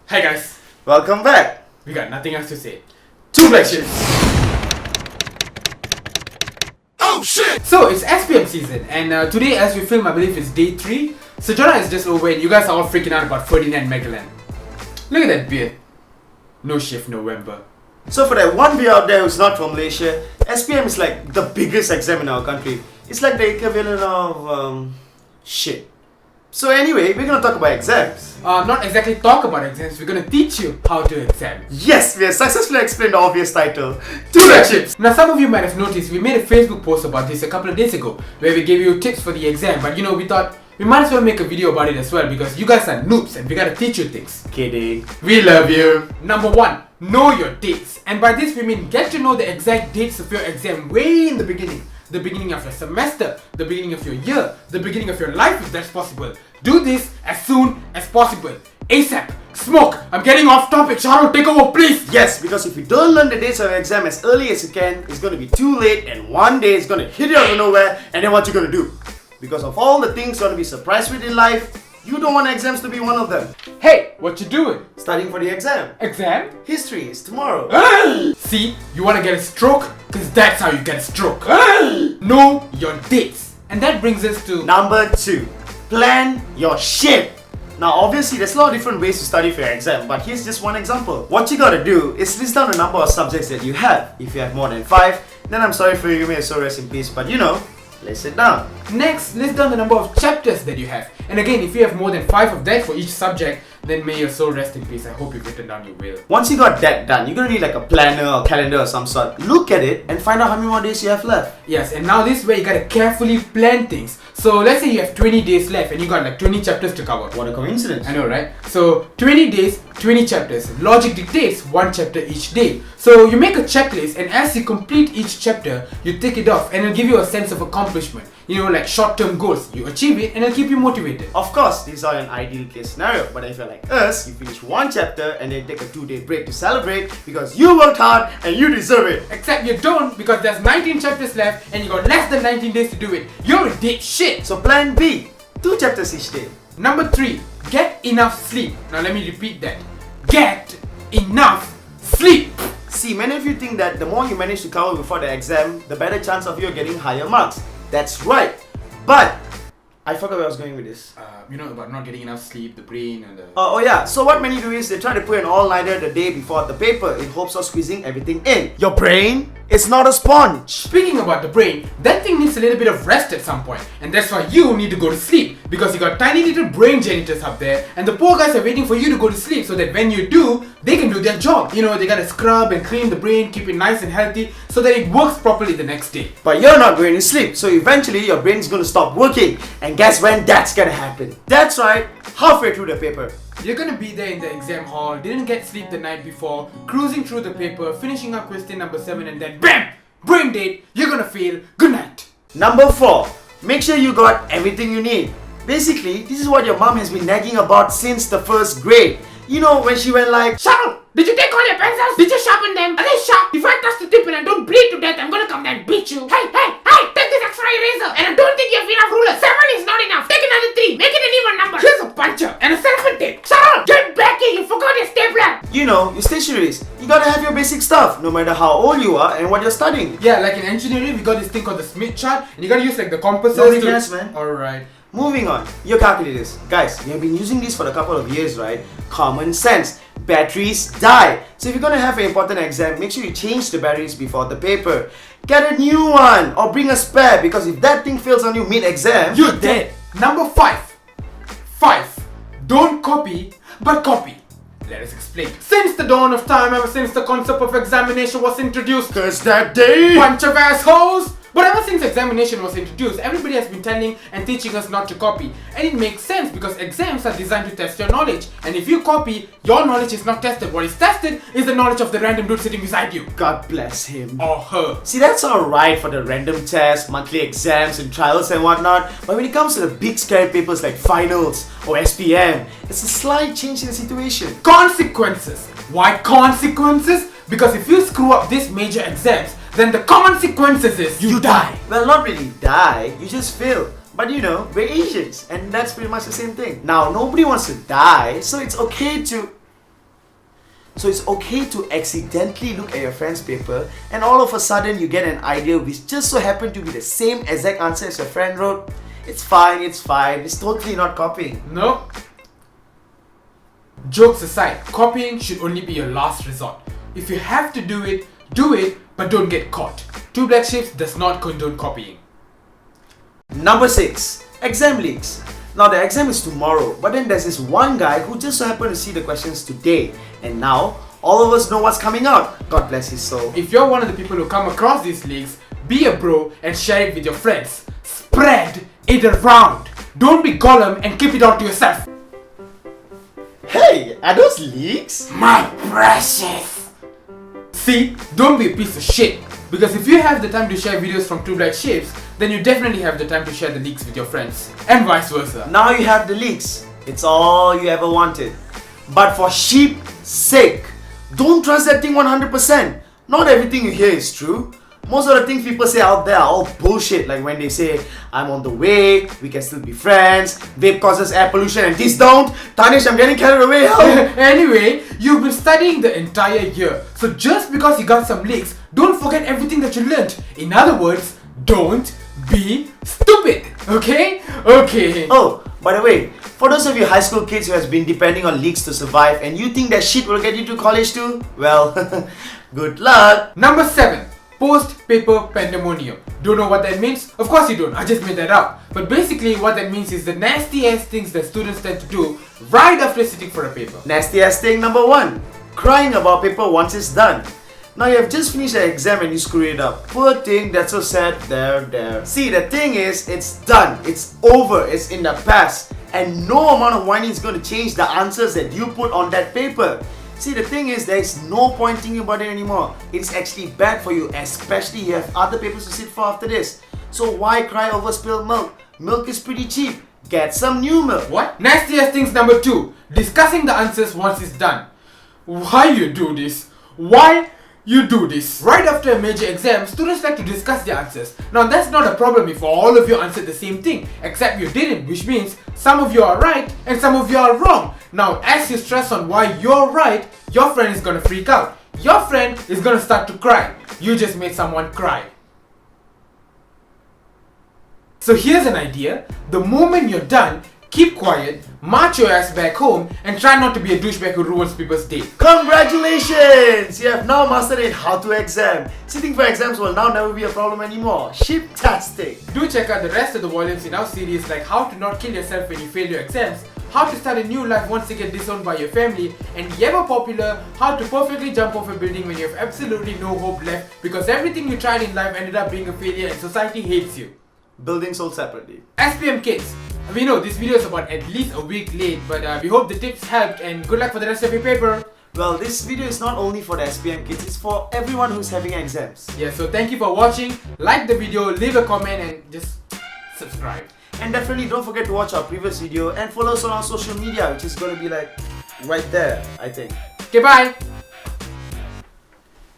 Hi guys, Welcome back. we got nothing else to say. Two black ships. Oh shit! So it's SPM season, and today, as we film, I believe it's day 3. Sojana is just over, and you guys are all freaking out about Ferdinand Magellan. Look at that beard. No shift November. So for that one viewer out there who's not from Malaysia, SPM is like the biggest exam in our country. It's like the equivalent of shit. So anyway, we're gonna talk about exams. Not exactly talk about exams, we're gonna teach you how to exam. Yes, we have successfully explained the obvious title. Two black ships. Now some of you might have noticed we made a Facebook post about this a couple of days ago, where we gave you tips for the exam, but we thought we might as well make a video about it as well because you guys are noobs and we gotta teach you things. Kidding. We love you. Number 1, know your dates. And by this we mean get to know the exact dates of your exam way in the beginning. The beginning of your semester, the beginning of your year, the beginning of your life if that's possible. Do this as soon as possible. ASAP. Smoke. I'm getting off topic. Shahrul, take over please. Yes, because if you don't learn the dates of your exam as early as you can, it's gonna be too late and one day it's gonna hit you out of nowhere and then what you gonna do? Because of all the things you're gonna be surprised with in life, you don't want exams to be one of them. Hey, what you doing? Studying for the exam. Exam? History is tomorrow. See, you wanna get a stroke? Cause that's how you get a stroke. Know your dates. And that brings us to Number 2, plan your shit. Now obviously there's a lot of different ways to study for your exam, but here's just one example. What you gotta do is list down the number of subjects that you have. If you have more than 5, then I'm sorry for you, may your soul rest in peace, but list it down. Next, list down the number of chapters that you have. And again, if you have more than 5 of that for each subject, then may your soul rest in peace. I hope you've written down your will. Once you got that done, you're gonna need like a planner or calendar or some sort. Look at it and find out how many more days you have left. Yes, and now this is where you gotta carefully plan things. So let's say you have 20 days left and you got like 20 chapters to cover. What a coincidence. I know, right? So 20 days, 20 chapters. Logic dictates 1 chapter each day. So you make a checklist and as you complete each chapter, you tick it off and it'll give you a sense of accomplishment. Like short-term goals. You achieve it and it'll keep you motivated. Of course, these are an ideal case scenario, but if you're like us, you finish 1 chapter and then take a 2-day break to celebrate because you worked hard and you deserve it. Except you don't because there's 19 chapters left and you got less than 19 days to do it. You're a dead shit. So plan B, 2 chapters each day. Number 3, get enough sleep. Now let me repeat that. Get enough sleep. See, many of you think that the more you manage to cover before the exam, the better chance of you getting higher marks. That's right. But I forgot where I was going with this. About not getting enough sleep, the brain and the... Oh yeah, so what many do is they try to put an all-nighter the day before the paper in hopes of squeezing everything in. Your brain is not a sponge. Speaking about the brain, that thing needs a little bit of rest at some point. And that's why you need to go to sleep. Because you got tiny little brain janitors up there and the poor guys are waiting for you to go to sleep so that when you do, they can do their job. They gotta scrub and clean the brain, keep it nice and healthy so that it works properly the next day. But you're not going to sleep, so eventually your brain's gonna stop working. And guess when that's gonna happen? That's right, halfway through the paper. You're gonna be there in the exam hall, didn't get sleep the night before, cruising through the paper, finishing up question number 7 and then BAM! Brain dead, you're gonna fail. Good night. Number 4, make sure you got everything you need. Basically, this is what your mom has been nagging about since the 1st grade. When she went like, Shahrul, did you take all your pencils? Did you sharpen them? Are they sharp? If I touch the tip and I don't bleed to death, I'm gonna come there and beat you. Hey, take this extra eraser. And I don't think you have enough rulers. 7 is not enough. Take another 3. Make it an even number. Here's a puncher and a cellophane tape. Shahrul, get back here. You forgot your stapler. your stationaries. You gotta have your basic stuff, no matter how old you are and what you're studying. Yeah, like in engineering, we got this thing called the Smith chart. And you gotta use like the compasses. Nobody cares, man. Alright. Moving on, your calculators. Guys, we have been using these for a couple of years, right? Common sense. Batteries die. So if you're gonna have an important exam, make sure you change the batteries before the paper. Get a new one or bring a spare because if that thing fails on you mid-exam, you're dead. Number 5. Don't copy, but copy. Let us explain. Since the dawn of time, ever since the concept of examination was introduced, cause that day, bunch of assholes. But ever since examination was introduced, everybody has been telling and teaching us not to copy. And it makes sense because exams are designed to test your knowledge. And if you copy, your knowledge is not tested. What is tested is the knowledge of the random dude sitting beside you. God bless him. Or her. See, that's alright for the random tests, monthly exams and trials and whatnot. But when it comes to the big scary papers like finals or SPM, it's a slight change in the situation. Consequences. Why consequences? Because if you screw up these major exams, then the consequences is you die. Well, not really die, you just fail. But we're Asians and that's pretty much the same thing. Now, nobody wants to die, so it's okay to So it's okay to accidentally look at your friend's paper and all of a sudden you get an idea which just so happened to be the same exact answer as your friend wrote. It's fine, it's totally not copying. No. Jokes aside, copying should only be your last resort. If you have to do it, but don't get caught. Two Black Sheeps does not condone copying. Number 6. Exam leaks. Now the exam is tomorrow, but then there's this one guy who just so happened to see the questions today, and now all of us know what's coming out. God bless his soul. If you're one of the people who come across these leaks, be a bro and share it with your friends. Spread it around. Don't be Gollum and keep it all to yourself. Hey, are those leaks? My precious. See, don't be a piece of shit. Because if you have the time to share videos from Two Black Sheeps, then you definitely have the time to share the leaks with your friends. And vice versa. Now you have the leaks. It's all you ever wanted. But for sheep's sake, don't trust that thing 100%. Not everything you hear is true. Most of the things people say out there are all bullshit. Like when they say, I'm on the way, we can still be friends, vape causes air pollution and this don't. Tanesh, I'm getting carried away. Anyway, you've been studying the entire year. So just because you got some leaks, don't forget everything that you learned. In other words, don't be stupid. Okay? Okay. Oh, by the way, for those of you high school kids who has been depending on leaks to survive and you think that shit will get you to college too, well, good luck. Number 7. Post-paper pandemonium. Don't know what that means? Of course you don't, I just made that up. But basically what that means is the nasty ass things that students tend to do right after sitting for a paper. Nasty ass thing number 1. Crying about paper once it's done. Now you have just finished the exam and you screw it up. Poor thing, that's so sad. There. See, the thing is, it's done. It's over. It's in the past. And no amount of whining is going to change the answers that you put on that paper. See, the thing is, there is no point thinking about it anymore. It's actually bad for you, especially you have other papers to sit for after this. So why cry over spilled milk? Milk is pretty cheap. Get some new milk. What? Nastiest things number 2. Discussing the answers once it's done. Why you do this? Why you do this? Right after a major exam, students like to discuss their answers. Now that's not a problem if all of you answered the same thing, except you didn't, which means some of you are right and some of you are wrong. Now as you stress on why you're right, your friend is gonna freak out. Your friend is gonna start to cry. You just made someone cry. So here's an idea. The moment you're done, keep quiet, march your ass back home, and try not to be a douchebag who ruins people's day. Congratulations! You have now mastered it how to exam. Sitting for exams will now never be a problem anymore. Ship-tastic! Do check out the rest of the volumes in our series like how to not kill yourself when you fail your exams, how to start a new life once you get disowned by your family, and the ever popular how to perfectly jump off a building when you have absolutely no hope left because everything you tried in life ended up being a failure and society hates you. Building sold separately. SPM kids, we know this video is about at least a week late, but we hope the tips helped and good luck for the rest of your paper. Well, this video is not only for the SPM kids, it's for everyone who's having exams. Yeah, so thank you for watching, like the video, leave a comment and just subscribe. And definitely don't forget to watch our previous video and follow us on our social media, which is going to be like right there, I think. Okay, bye!